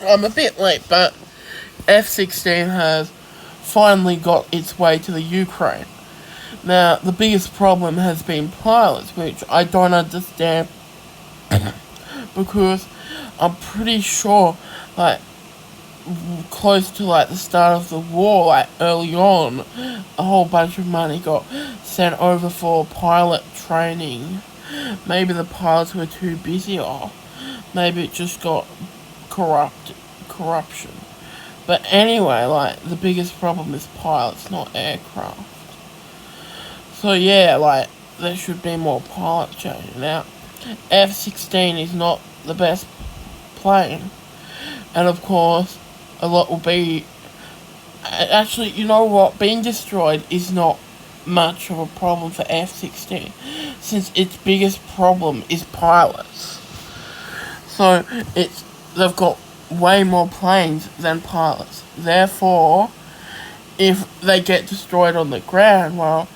I'm a bit late, but F16 has finally got its way to the Ukraine. Now, the biggest problem has been pilots, which I don't understand because I'm pretty sure, like, close to like the start of the war, like early on, a whole bunch of money got sent over for pilot training. Maybe the pilots were too busy, or maybe it just got corruption. But anyway, like the biggest problem is pilots, not aircraft. So yeah, like there should be more pilot training. Now, F16 is not the best plane, and of course, a lot will be. Actually, you know what? Being destroyed is not much of a problem for F16, since its biggest problem is pilots. So they've got way more planes than pilots. Therefore, if they get destroyed on the ground, well,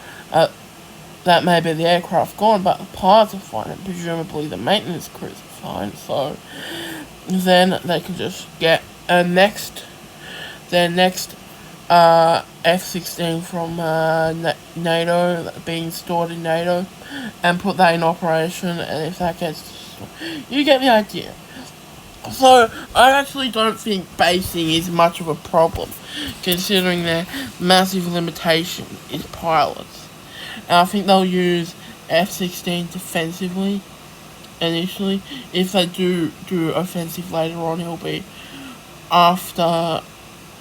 that may be the aircraft gone, but the pilots are fine, and presumably the maintenance crews are fine. So then they can just get their next F16 from NATO, being stored in NATO, and put that in operation, and if that gets destroyed, you get the idea. So, I actually don't think basing is much of a problem, considering their massive limitation is pilots. And I think they'll use F16 defensively, initially. If they do offensive later on, it'll be after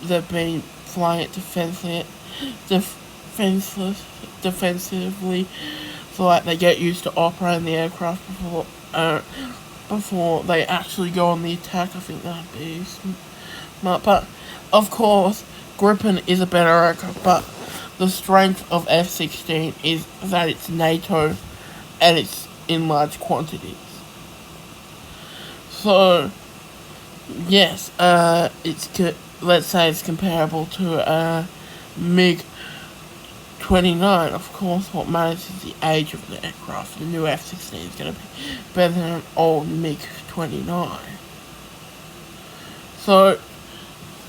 they've been flying it defensively, so like they get used to operating the aircraft before they actually go on the attack. I think that'd be smart. But of course, Gripen is a better aircraft, but the strength of F16 is that it's NATO and it's in large quantities. So yes, let's say it's comparable to a MiG-29. Of course, what matters is the age of the aircraft. The new F-16 is going to be better than an old MiG-29. So,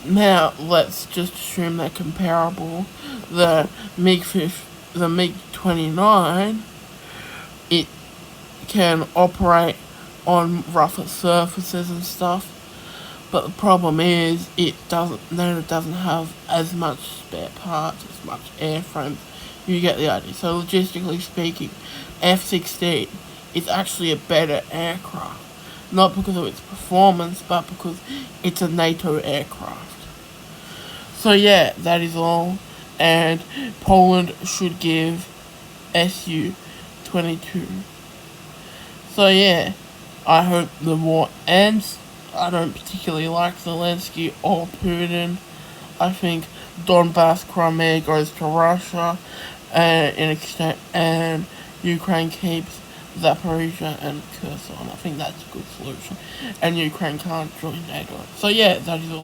now, let's just assume they're comparable. The MiG-29, it can operate on rougher surfaces and stuff. But the problem is, NATO doesn't have as much spare parts, as much airframes. You get the idea. So logistically speaking, F-16 is actually a better aircraft. Not because of its performance, but because it's a NATO aircraft. So yeah, that is all. And Poland should give Su-22. So yeah, I hope the war ends. I don't particularly like Zelensky or Putin. I think Donbass, Crimea goes to Russia, and Ukraine keeps Zaporizhia and Kherson. I think that's a good solution. And Ukraine can't join NATO. So yeah, that is all.